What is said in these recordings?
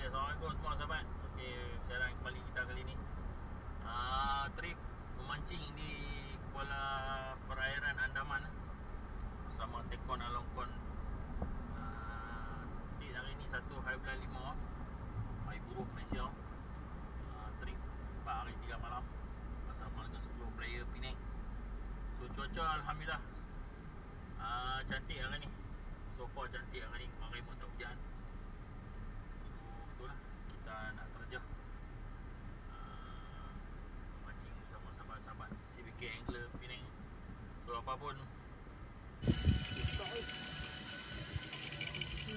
Assalamualaikum semua sahabat. Okey, siaran kembali kita kali ni. Trip memancing di Kuala Perairan Andaman bersama Tekon Alongkon. Di hari ni 1 hari bulan 5 Hari Buruh Malaysia. Trip 4 hari 3 malam bersama dengan 10 player Penang. So cuaca alhamdulillah cantik hari ni. So far cantik hari ni. Kemarin pun tak hujan. Itulah kita nak terjah mancing bersama sahabat-sahabat CBK Angler Penang. So apa pun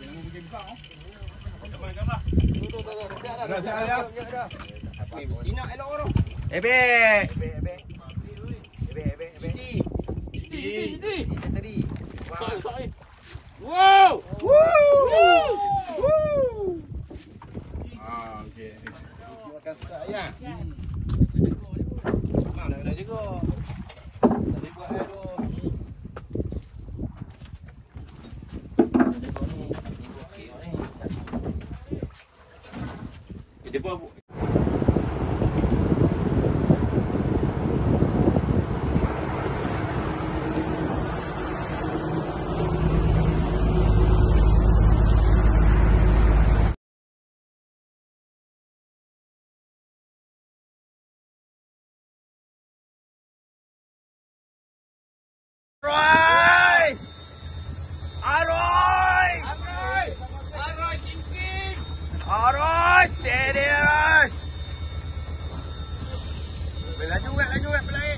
jangan pergi buka gambar. Dah. Bersinak elok orang. Ebek. Tadi. Sorry. Wow. Okey. Terima kasih ya. Mana dah jaga. Tadi buat air tu. Dia buat Steady Aroy. Laju kat pelai.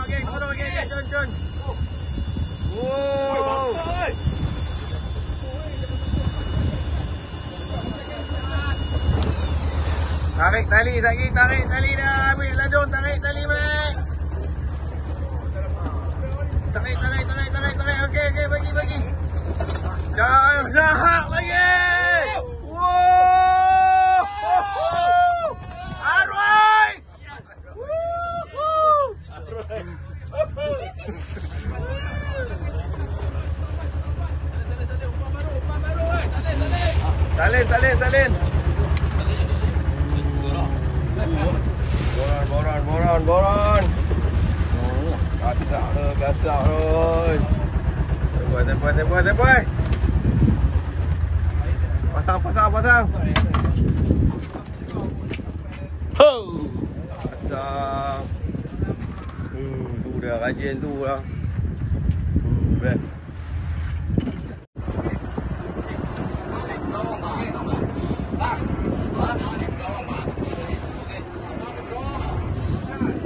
Okey, turun okey, cun. Wow. Tarik tali dah. Ambil ladung, tarik tali balik. Tarik. Okey, bagi. Jangan nak lagi. Salin. Boron. Gasak oi. Tempoy. Pasang. Ho. Pasang. Tu dah rajin tu lah. Best.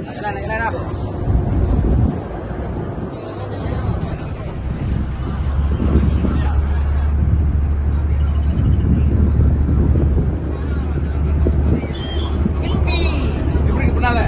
Nak jalan dah. Mana?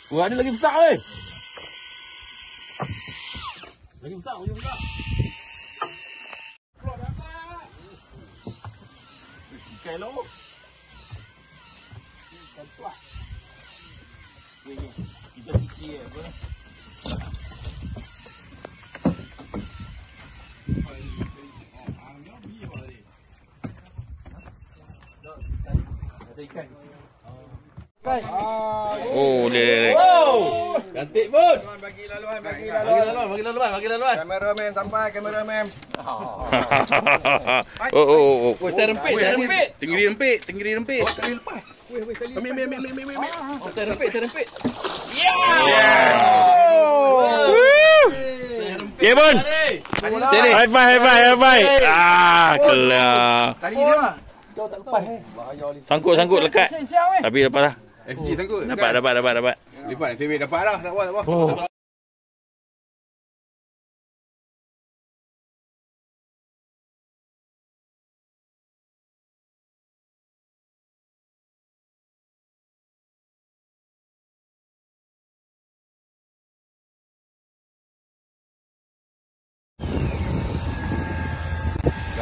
Wah, ada lagi besar weh. Lagi besar. Keluar dapat. Ikan lo. Ikan tuak. Kita sikit apa ni. Ada ikan. Oh, lelek. Wow. Cantik pun. Bagi laluan. Kameraman. Oh. Saya rempit. Tenggiri rempit. Ambil. Saya rempit. Yeah. Ya, Bun. Sini. High five. Kelah. Tali dia mah. Sangkut lekat. Tapi dapat dah. FG sangkut. Dapat. Lipat FB dapat dah. Tak apa.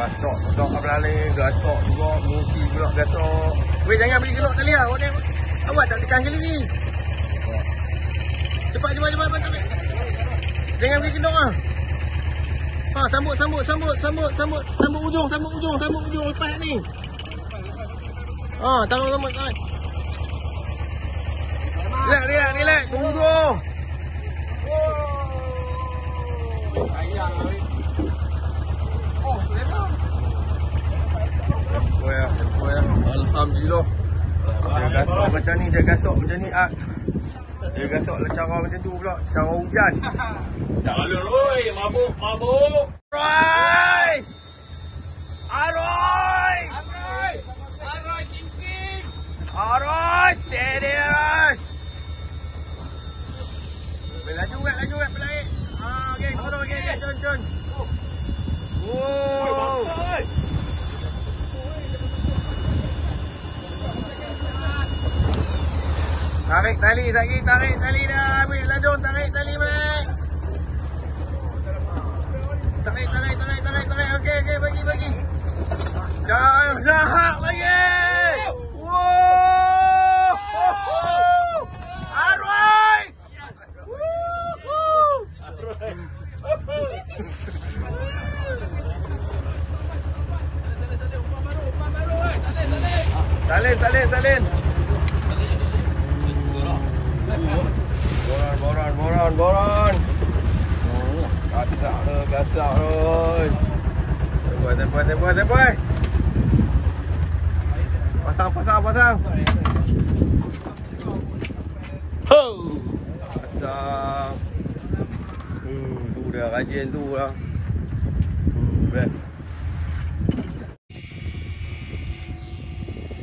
Gasok pula berlaling. Gasok juga. Mengisi pula gasok. Weh, jangan beli gelok tali lah. Awak tak tekan kali ni. Cepat. Jangan beli gelok lah. Ha, sambut ujung lepas ni. Ha, taruh sambut. Relax. Tunggu. Alhamdulillah. Dia gasok macam ni. Dia gasok cara macam tu pula. Cara hujan. Alur, oi, mabuk. Aroy, cincin. Aroy, steady Aroy. Laju kat pelait. Okey, turun okey, cun. Wow. Tarik tali dah. Ambil ladung, tarik tali balik. Tarik. Okey, bagi. Jangan lagi. Wow. Arwai. Salin. Boran. Gasak dah. Tempoh. Pasang. Pasang. Tu dah rajin tu lah. Best.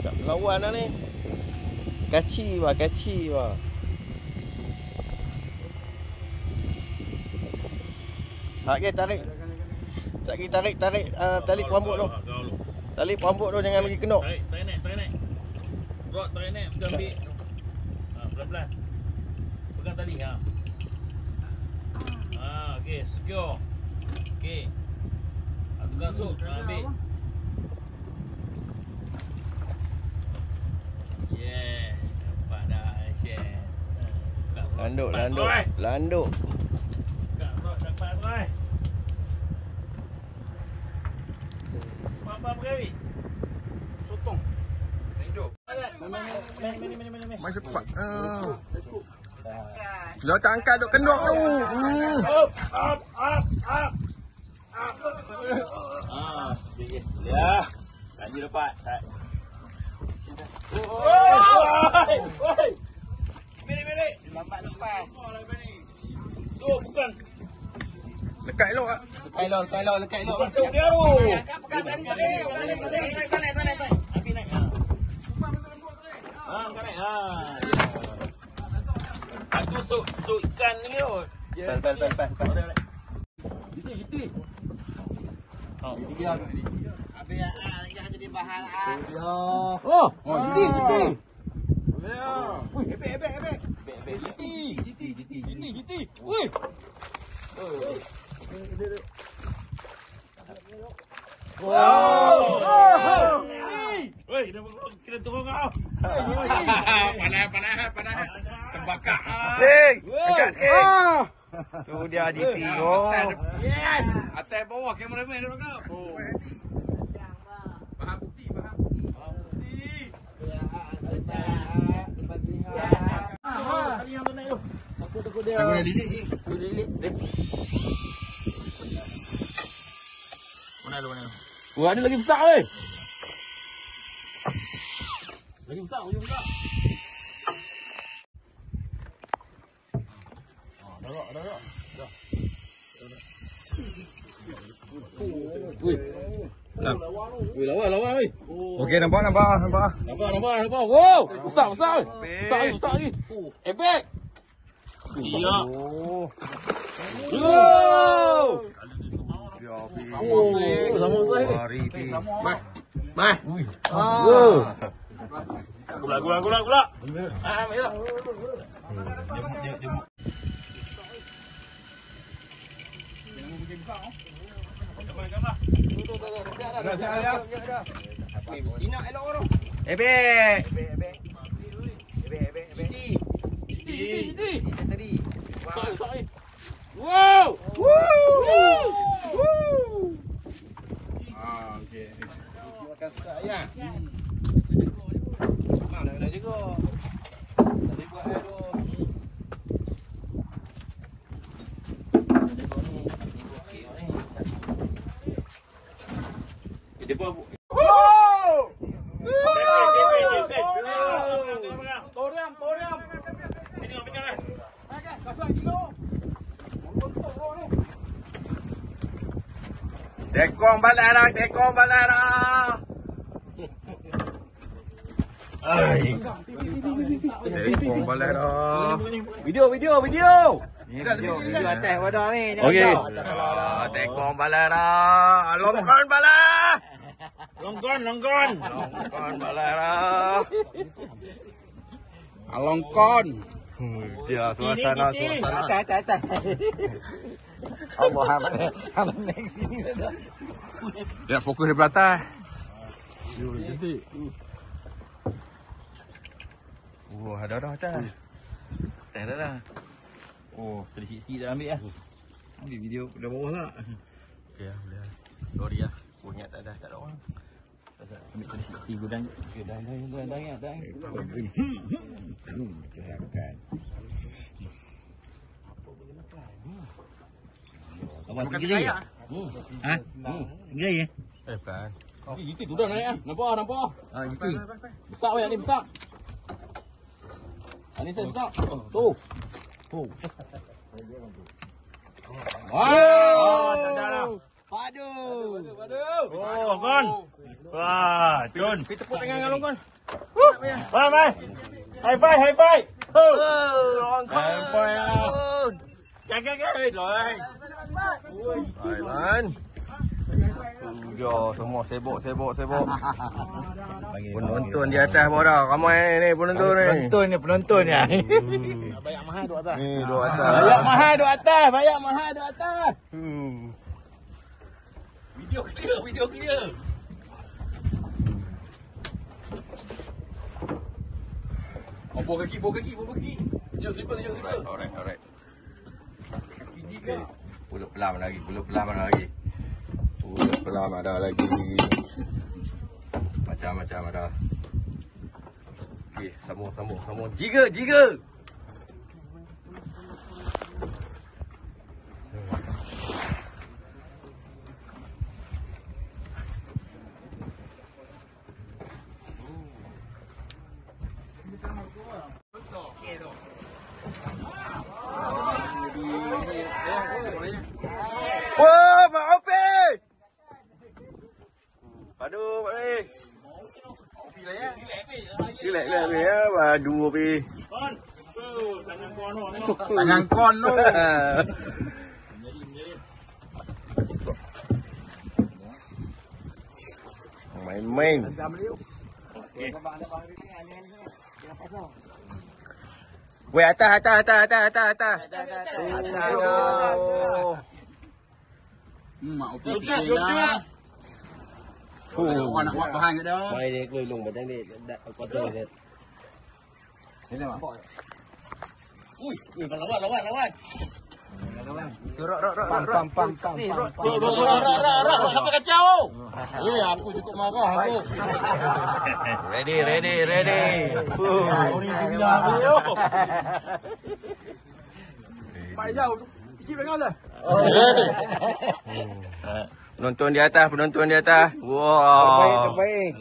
Tak lawan lah ni. Kaci bah. Tarik. Tarik tali perambut tu. Tali perambut tu jangan bagi kena. Tarik naik. Rod tarik naik macam ambil. Pelan-pelan. Pegang tali ha. Okey, secure. Okey. Tu gasuk, ambil. Yes, nampak dah share. Landuk. Kak Rod dapat try. Apa berani? Sotong. Hidup. Mai cepat. Dah tak angkat duk kendok tu. Up. Ya. Janji dapat. Oi. Milik. Lepas. Tu bukan. Lekat elok ah. Lekat elok. Masuk dia tu. Pegang tali. Ambil naik. Angkat naik. Aku sok ikan ni tu. Pel. Jiti. Jiti lah. Habis yang jadi bahan Jiti. Ebek. Jiti. Woi. Wow. Woi, kena turun kau. Panas. Terbakar. Angkat sikit. Tu dia DT. Yes. Atas bawah kameraman duduk kau. Faham bukti. Kali yang naik tu. Takut dia. Aku dah lilit. Mana tu? Wah, ada lagi besar weh. Lagi besar. Dah. Wih. Lawan weh. Okey, nampak. Nampak. Wow, besar weh. Besar lagi. Ebek. Iya. Wow. Lama saya. Mai. Wow. Gula. Ambil lah. Dia. Gambar. Sinak elok tu. Ebek. Tadi. Wow. Okey. Makan sekat ayam. Mana dah juga. Tadi buat air tu. Dia pun Toriam. Kasar kilo. Tekong balai dah. Tekong balai dah. video. Ni dah video atas wadah ni. Okey. Tekong balai dah. Longkon balai. Longkon. Longkon balai dah. Alongkon. Dia suasana. Atas. Allah hamad next sini dah. Dia fokus di belakang. Cantik. Oh, ada dah atas. Dah. Oh, 360 dah ambil lah. Ambil video dah bawah lah. Okey lah, boleh lah. Sorry lah. Aku ingat tak ada orang. Ambil 360 gudang. Okey, dah. Awak Makan gerai ayam. Ha? Gerai ya? Bukan. Itu tu dah naik ah. Nampak. Ah, itu. Besar weh, ni besar. Ni saya besar. Tu. Oh. Wow, dah lah. Padu. Oh, kon. Wah, Jun. Kita tepuk tangan dengan Longkon. Mai. High five. High five. Cái rồi. Aiman. Semua sibuk. Penonton di atas pun dah. Ramai ni penonton ni. Penonton ya. Banyak mahal duk atas. Ni duduk atas. Banyak mahal duk atas. Video clear. Bawa kaki. Jom slipper. Alright. Okay. Pulut pelam ada lagi. Macam ada. Okey, sambung. Jiga. Wah, Mak Opik. Aduh, Mak Opik. Relax ya, aduh Opik. Tangan kon tu. Main. Weh, atas. Mak Opik kelas. Orang nak buat bahan ke dah. Mai dia kelulung batang dia dak kotor dia. Sini mak. Ui, lawan. Pam. Sampai kacau. Aku cukup marah aku. Ready. Pak jauh. Cip dengar dah. Penonton di atas. Wah. Terbaik.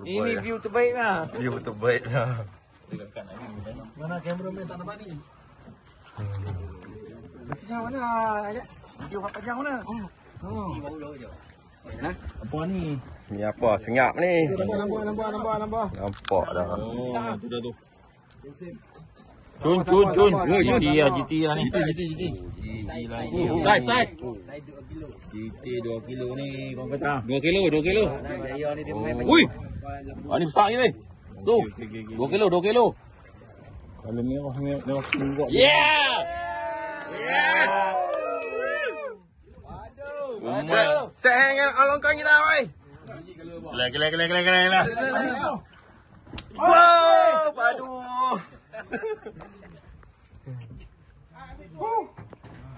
Ini view terbaik lah. View terbaik lah. Mana kameraman tak nampak ni? Besar mana? Video panjang mana? Apa ni? Ni apa? Senyap ni. Nampak. Nampak dah. Oh, tu dah tu. Cun. GT lah ni. GT lagi. Saiz. GT 2 kilo ni. Kau kata? 2 kilo. Ui. Ni besar ni weh. Tu. 2 kilo. Kalau merah tengok. Yeah. Set hand dengan alongkang kita, oi. Kela. Wow, padu.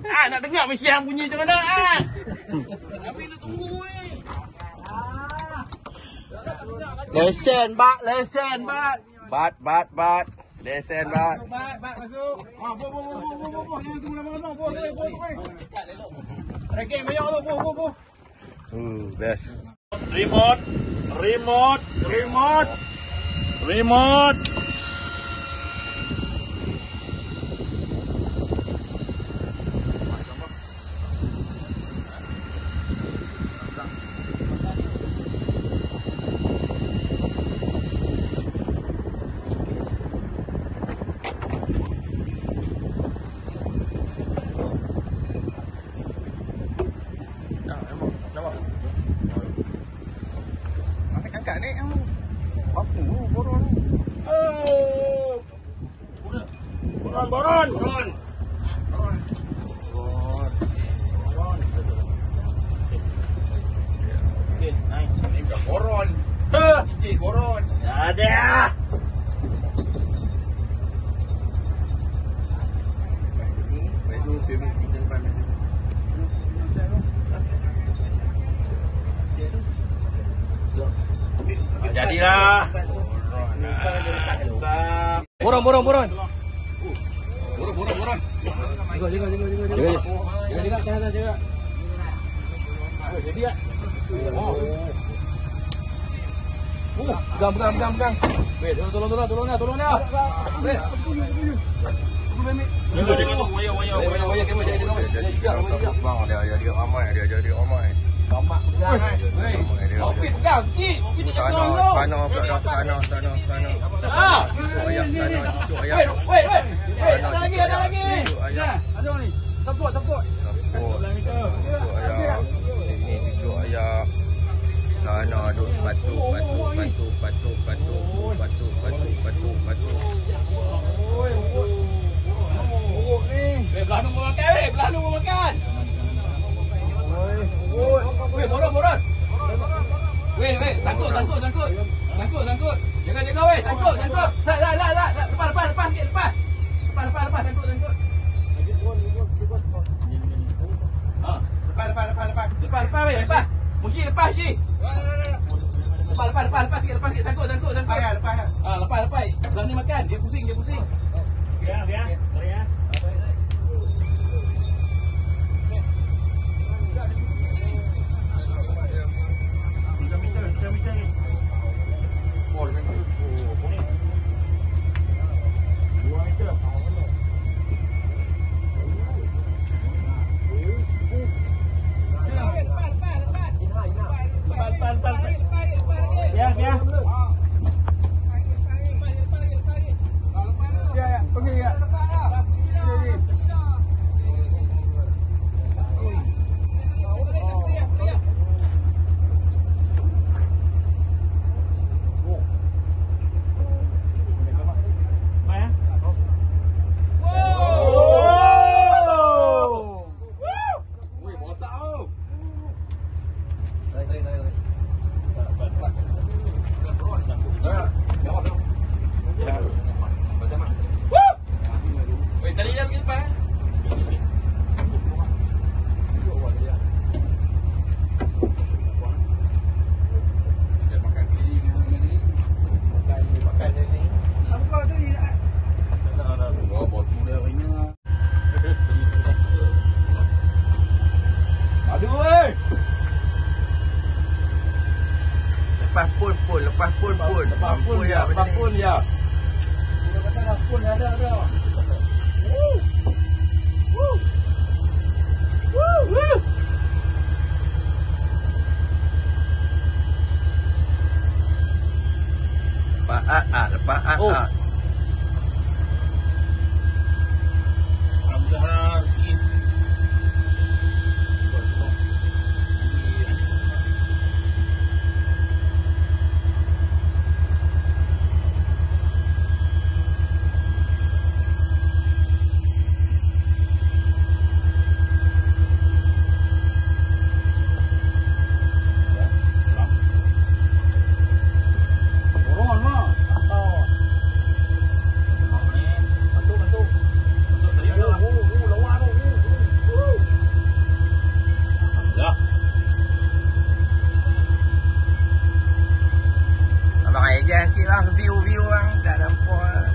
Nak dengar mesti hang bunyi macam mana ah. Habis tu tunggu Lesen, bat. Lesen, bat. Lesen, bat. Bat masuk. Bo. Yang tunggu lama-lama. Bo. Ranking banyak tu. Bo. Best. Remote. Angkat ni. Apa boron? Boron. Boron. Cicik boron. Ada. Jadilah. Boron. Boron. Jaga. Jadi ya. Pegang. Weh, tolong dah. Weh. Waya kemana jadi nama? Bang, dia ramai. Okey, pegang sikit. Okey tak jaga dulu. Sana pula dah. Sana. Ayah sana. Cucuk ayah. Wait. Ada lagi. Ayah. Ada ni. Tempuk. Cucuk ayah. Sini cucuk ayah. Sana duk patu. Belah nunggu makan. Weh, boron. Weh, sangkut. Jaga weh, sangkut. Lah. Lepas sikit, lepas. Lepas, sangkut. Lepas weh, lepas. Musi lepas. Lepas sikit, sangkut. Lepas. Lepas. Belah ni makan, dia pusing. Biar. Lepas pun ya. Ada. Lepas Alhamdulillah sikit. lah view bang. Tak nampak lah.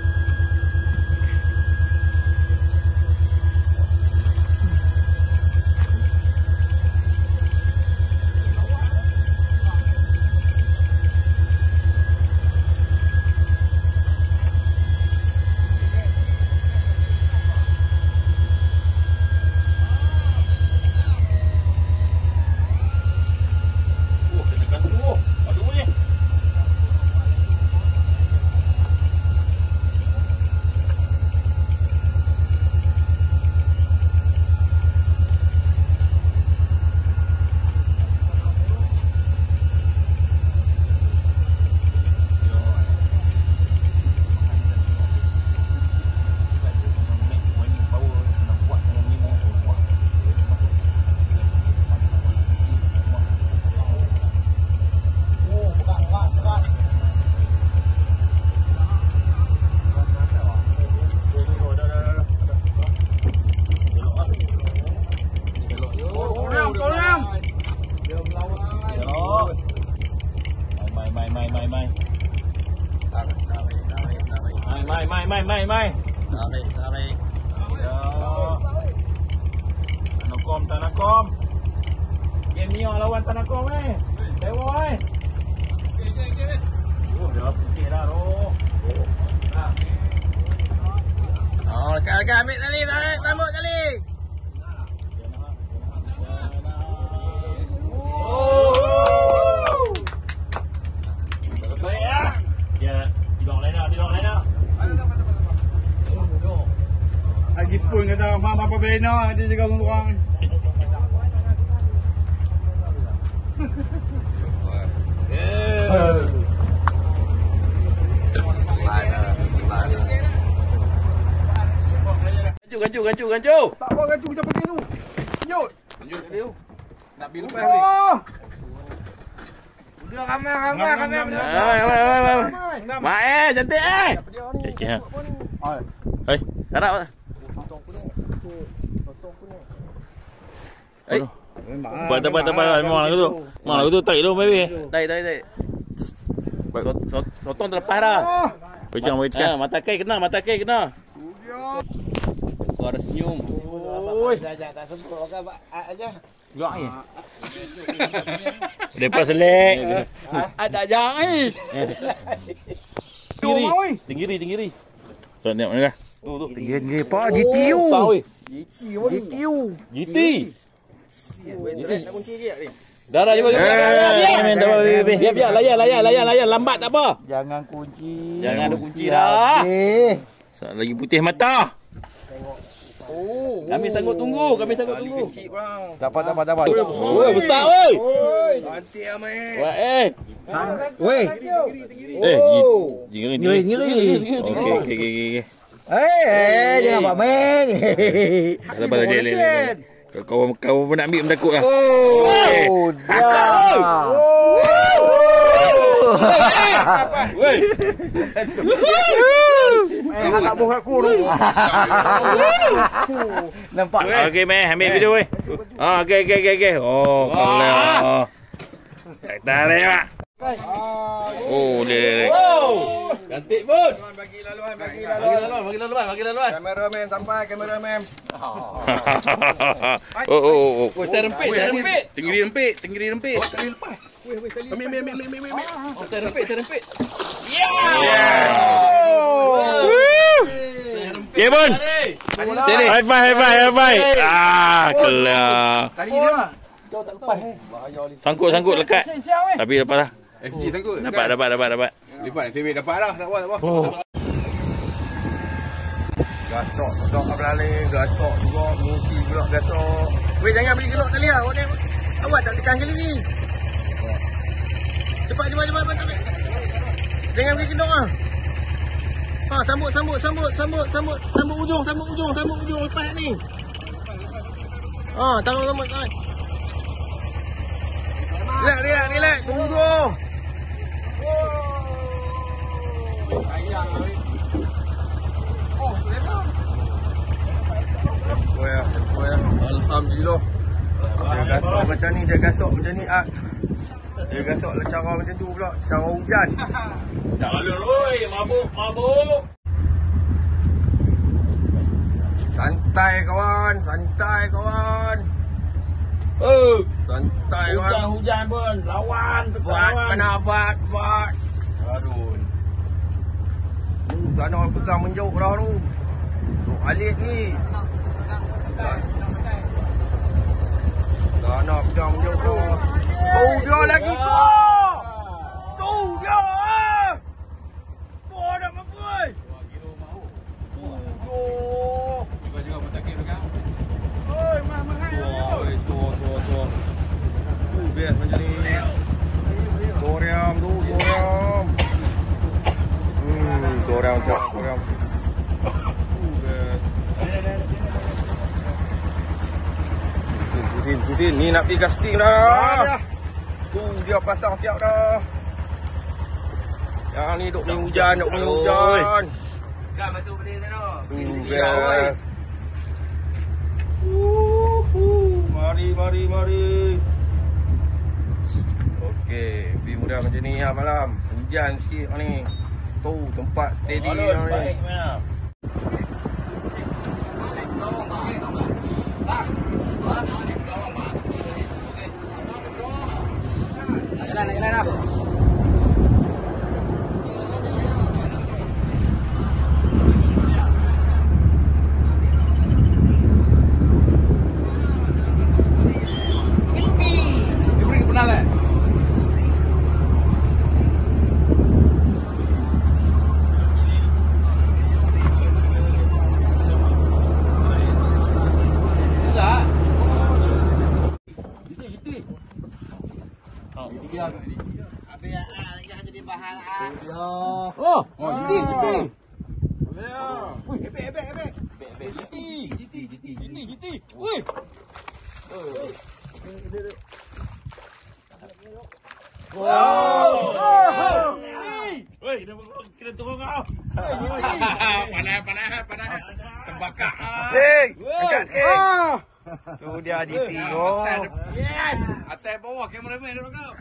Mai. Tarik. Tanakom. Game ni lawan Tanakom Dewa dah putih dah roh. Dekat ambil tali, tambut tali. Baik ya. Ya, tidok lain dah. Lagi pun kata apa bena dia jaga orang. Gancu. Tak apa gancu kita pergi tu. Lanjut dia. Nak bil lepas ni. Udah ramai. Mai cantik Okey. Hei, harap. Dapat. Memang lagu tu tarik tu baby. Tarik. Sotong terlepas dah. Bercakap. Mata kai kena. Kau ada senyum. Oi, tak sempat aja. Gelak ni. Depan selek. Tak jangan. Tinggi. Tengok mana? Tu. Tinggi apa? GTU. GT. Dah jumpa. Biar layan lambat tak apa. Jangan kunci. Jangan ada kunci dah. Lagi putih mata. Kami sanggup tunggu. Dapat. Oi, besar oi. Cantik amat. Weh. Ngiri. Okey. Jangan buat main. Sabar dia. Kau pun nak ambil takut lah. Weh. Tak bohong aku tu. Nampak. Okey, ambil video weh. Okey. Oh, kalau. Tarik mak. Dia. Cantik pun. Bagi laluan. Kameraman. Saya rempit. Tenggiri rempit. Ambil. Saya rempit. Ya bun. Sini. High five. Kelah. Tali dia mah. Jauh tak lepas Sangkut lekat. Tapi dapat dah. FG sangkut. Dapat. Lipat FB dapat dah. Tak apa. Gasok berlaling, gasok juga, musi pula gasok. Weh, jangan beli gelok tali lah. Awak tak tekan kali ni. Cepat. Jangan beli gelok lah. Sambut ujung lepas ni. Tangan. Relax. Tunggu. Alhamdulillah. Dia gasok macam ni. Dia gasok cara macam tu pula. Cara hujan. Alun, oi, mabuk. Santai kawan. Santai kawan. Hujan pun. Lawan. Buat mana buat. Aduh. Sana pegang menjuk dah tu. Tok Alif ni. Sana pegang menjuk dah. Oh dia lagi tu. Tu dia. Boh dah mampu. Juga bertakik belakang. Tua. Biar macam ni. Toriam. Toriam. Putin. Ni nak pergi casting dah. Tu dia pasang siap dah. Yang ni duk main hujan. Kan masuk beli dah. Best. Mari. Okey, pergi mudah macam ni lah malam. Hujan sikit ni. Tu tempat steady ni. Baik mana? Nak jalan dah. Oh, GT. Wih, ebek. GT. Wih. Wow. Wih, kena turun kau. Panah. Terbakar. Hey, angkat sikit. Tu dia GT. Oh. Yes. Atas bawah kameraman dulu kau.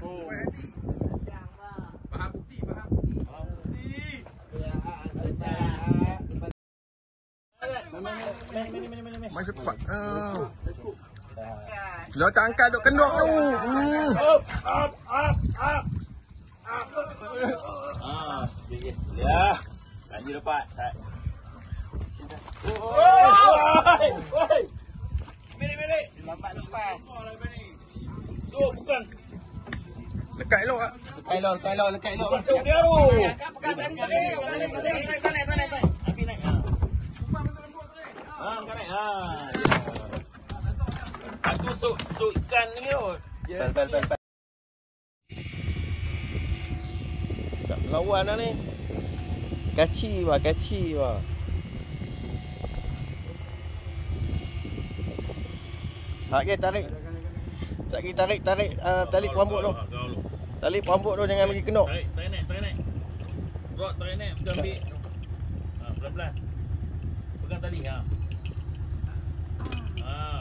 Faham bukti. Mai cepat. Dah tak angkat duk kenduk tu. Up. Ya. Lanjut dapat. Oi. Milik. Lambat. Tu bukan. Lekat elok ah. Lekat elok. Masuk dia tu. Naik. Naik. Aku sok ikan ni tu. Bel. Tak lawan dah ni. Kaci wah. Tarik. Tarik rambut tu. Tali rambut tu jangan bagi kena. Tarik naik. Rod tarik naik, pegang ambil. Pelan-pelan. Pegang tali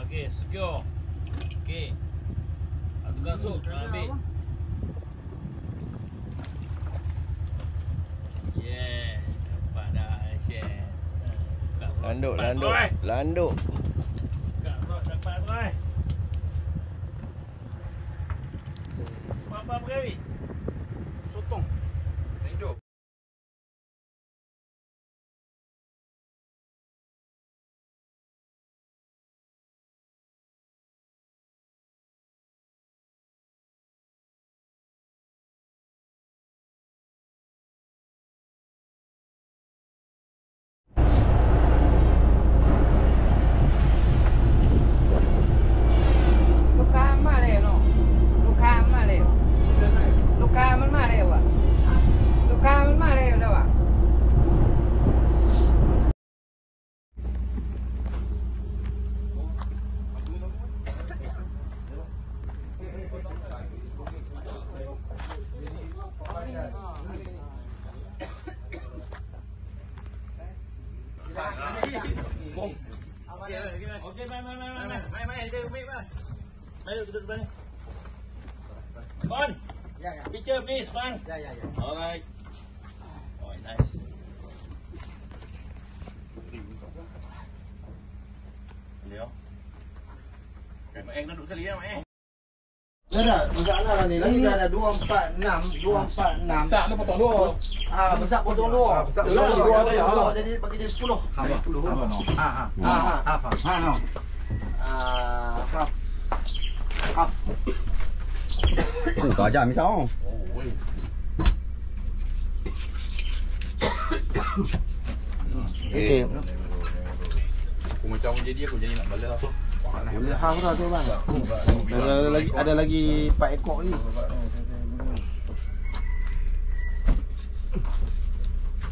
okey, secure. Okey. Tukar masuk, ambil. Yes, nampak dah share. Landuk. Buka rod dapat try. Apa berani? Sotong. Hidup. Okey, main. Mari duduk depan ni. Bon. Ya. Picture please, man. Ya. Alright. kena duduk sekali mak Dah dah, masalah lah ni. Lagi dah ada 246. Besar tu potong 2. Besar potong 2. Besar potong 2. Jadi bagi dia 10. 10. Half. Kau ajar misal. Okey. Aku macam jadi aku jadi nak bala apa. Boleh half dah tu bang. Ada lagi 4 ekor ni.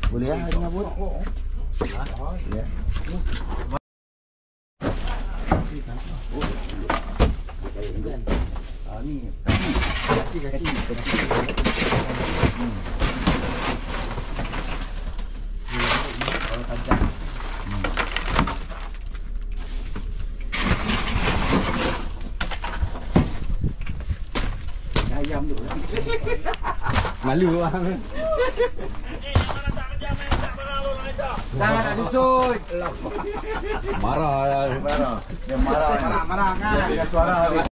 Boleh lah dengan pun. Ya. Ni kaki. Ayam tu. Malu lah. Dah susut. Marah. Dia marah kan. Dia suara dia.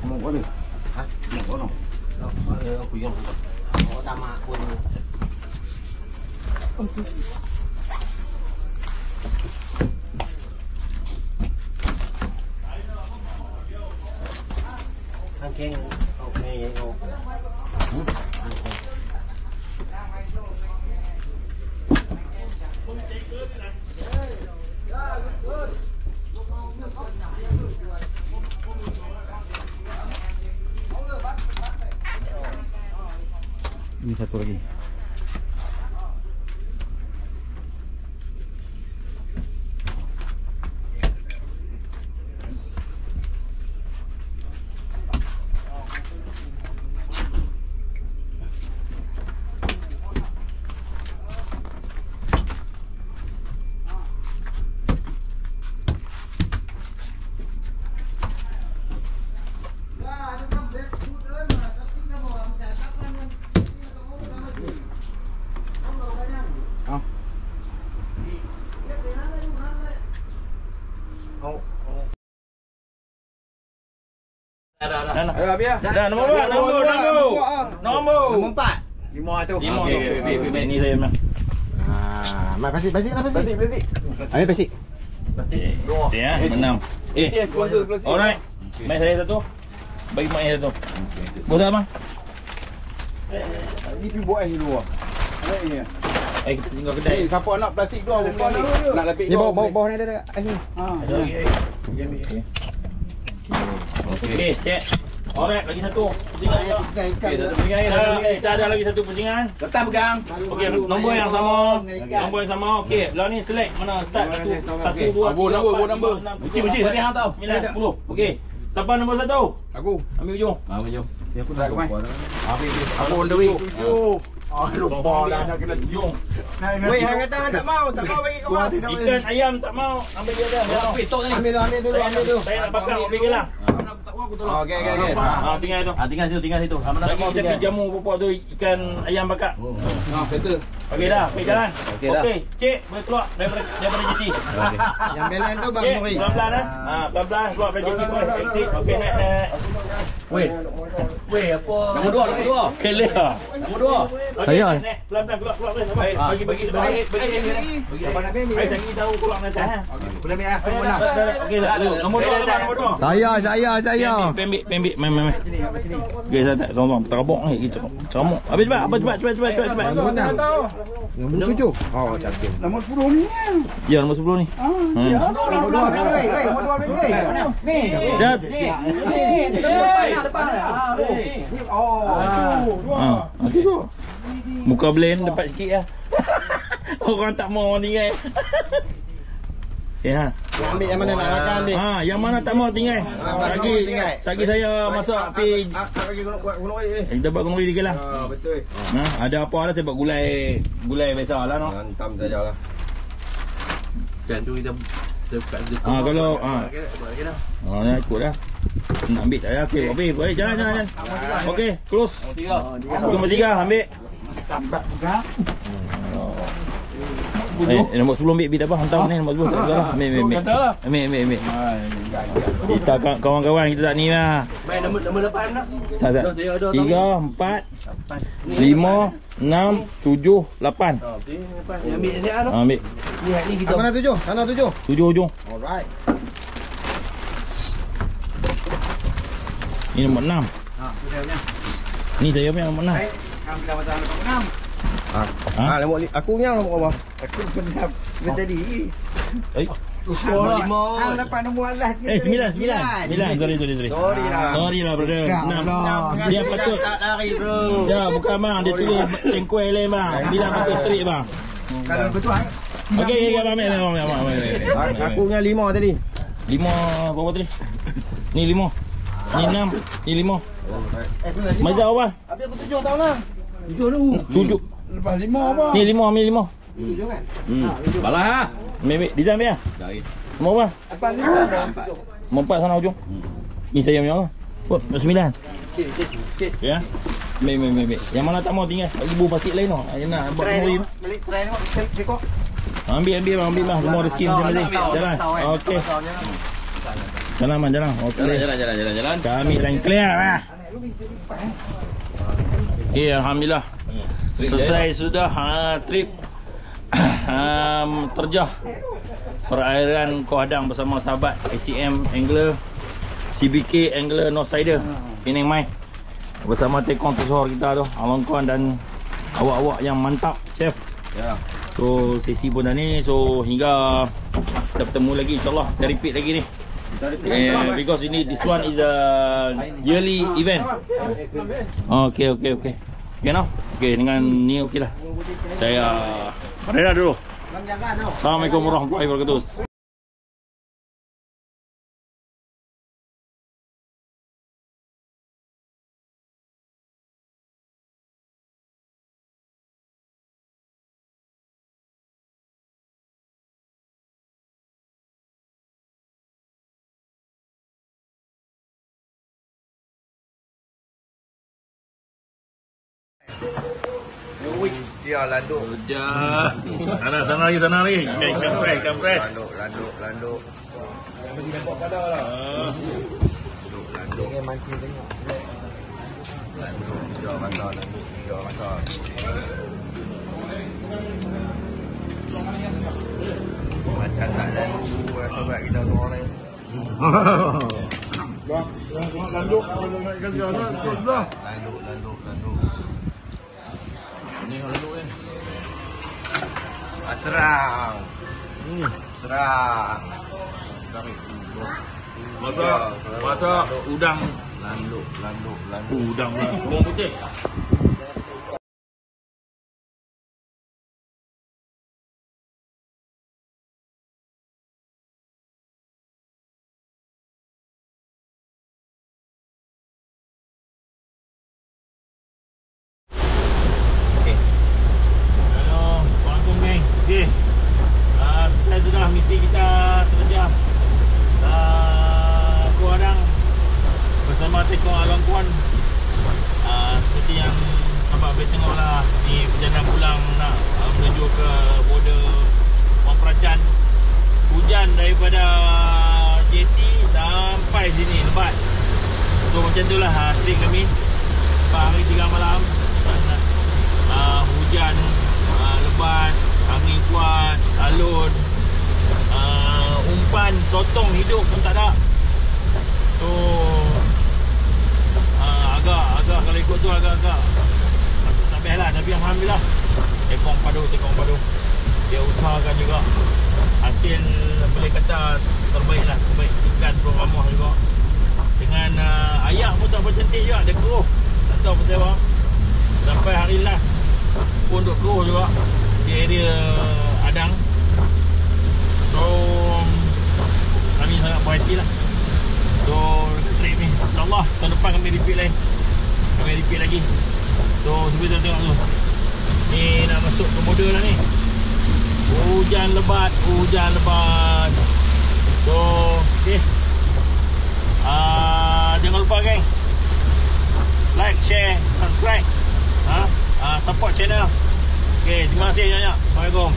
Mau boleh? Hah? Mau boleh? Aku yang buka. Oh, tamak pun. Angking, okay, Ini satu lagi. Dah nombor berapa? Nombor 4. 5 tu. 5 ni saya memang. Mai pasik lah pasik. Ambil pasik. Ya, menang. Alright. Mai saya satu. Bagi mak saya satu. Boleh tak bang? Ni pergi buat air dulu. Kita tinggal kedai. Siapa nak plastik tu nak lapik. Ni bawah ni ada ais ni. Okey, cek. Alright, lagi satu. Pusingan tak? Okey, satu pusingan lagi. Kita ada lagi satu pusingan. Letak pegang. Okey, nombor yang sama. Nombor yang sama. Okey, belah ni select mana start 1 2 nombor. Bunyi tadi hang tahu. 9 10. Okey. Siapa nombor 1? Aku. Ambil ujung. Ujung. Ya aku nak main. Aku on the way. Lupa dah nak kena ujung. Wei, hang kata hang tak mau bagi kau. Ikan ayam tak mau. Ambil dia dah. Ambil dulu. Saya nak bakar ambil ke lah. Okey. Tinggal tu. Tinggal situ. Lagi kita pergi jamu pupuk tu ikan ayam bakar. Betul. Okey dah, pergi jalan. Okey dah. Okey, cik boleh keluar daripada jeti. Yang belan tu bang Nuri. Pelan-pelan ah. Pelan-pelan keluar dari jeti boleh exit. Okey, naik. Weh, apa? Nombor 2. Kelah. Nombor 2. Saya. Pelan-pelan keluar sampai. Bagi sebelah. Bagi apa nak ambil? Saya lagi tahu keluar nanti ah. Boleh ambil ah. Nombor 6. Okey, nombor 2 nombor 2. Saya. Pembik. Main. Okey, saya tak tolong terabok ni ceramuk. Habis cepat. Nombor 7. Oh, cantik. Nombor 10 ni. Ya, nombor 10 ni. Nombor 2 berarti. Ni. Dah. Depan. Okey tu. Muka blend dapat sikit lah. Orang tak mau tinggal. Ya. Ambil yang mana nak makan ambil. Yang mana tak mau tinggal. Sagi saya masak pi. Bagi gunung air. Kita buat gunung air lah. Betul. Ada apa lah saya buat gulai biasa lah no. Hantam sajalah. Kan tu kita kalau ni ikut dah. Nak ambil tak ya. Okey, boleh jalan. Okey, close. Nombor 3 ambil. Tambat buka. Nombor 10 ambil tak apa. Hantar ni nombor 10 tak apa. Ambil. Kita kawan-kawan kita tak ni lah. Main nombor 8 nak. 3, 4, 5, 6, 7, 8. Ambil dia tu. Ambil. Ni kita. Mana 7? Sana 7. 7 hujung. Alright. Ni nombor 6. Ni saya punya nombor 6. Kami dah macam nombor 6. Nombor aku punya nombor apa? Aku pernah tadi. Nombor 5. Hang dapat nombor alas. 9. Sorry lah brother. 6. Dia patut lari bro. Ya, bukan bang, dia tulis cengkuai lain bang. 9 patut straight bang. Kalau betul Okey, ambil. Aku punya 5 tadi. 5 berapa tadi? Ni 5. Ni 6. Ni 5. Mazal apa? Habis aku 7 tahu lah. 7 dulu. 7. Lepas 5 apa? Ni 5, ambil 5. 7 kan? Balah ah. Ambil design dia. Dari. Mau apa? Lepas 5. Mau 4 sana hujung. Ni saya punya apa? Oh, 9. Okey. Ya. Ambil. Yang mana tak mau tinggal. Ibu pasik lain tu. Nak buat Try ni. balik try tengok tengok. Ambil bang. Semua rezeki masing-masing. Jalan. Okey. Jalan. Okey. Jalan. Kami line clear lah. Okey, alhamdulillah. Selesai sudah trip terjah perairan Koh Hadang bersama sahabat ACM Angler, CBK Angler Northsider Penang Mai bersama tekong tersohor kita tu Abang Kuan dan awak-awak yang mantap chef. Ya. So sesi pun dah ni, so hingga kita bertemu lagi insyaAllah, kita repeat lagi ni. Because this one is a yearly event. Okay. Okay now. Okay, dengan ni okey lah. Saya berada dulu. Assalamualaikum warahmatullahi wabarakatuh. Dia landuk. Sudah. Sana lagi. Ikan fresh. Landuk. Landuk. Ini mancing tengok. Landuk. Hijau kasar. Macam tak lalu sobat kita tu orang ni. Landuk. Ni landuk ni. Serang. Tarik. Masak udang. Landuk. Udang lah. Bawang putih. Selesai sudah misi kita terjah Koh Hadang bersama tekong Abang Kuan. Seperti yang sahabat boleh tengok lah, ni perjalanan pulang nak menuju ke border Wang Pracan. Hujan daripada JT sampai sini lebat. So macam tu lah trip kami 4 hari 3 malam. Hujan lebat, angin kuat, alun, umpan sotong hidup pun tak ada. So agak kalau ikut tu agak tak best lah. Tapi alhamdulillah tekong padu dia usahakan juga. Hasil boleh kata terbaik lah, terbaik. Ikan pun ramah juga. Dengan ayak pun tak bercantik juga, dia keruh. Tak tahu pasal apa. Sampai hari last pun duk keruh juga di area Hadang. So kami sangat berhati lah. So trip ni InsyaAllah tahun depan kami repeat lagi. So sebelum kita tengok tu, ni nak masuk ke border lah ni. Hujan lebat. So okay, jangan lupa geng, like, share, subscribe, support channel. Okay, terima kasih banyak. Assalamualaikum.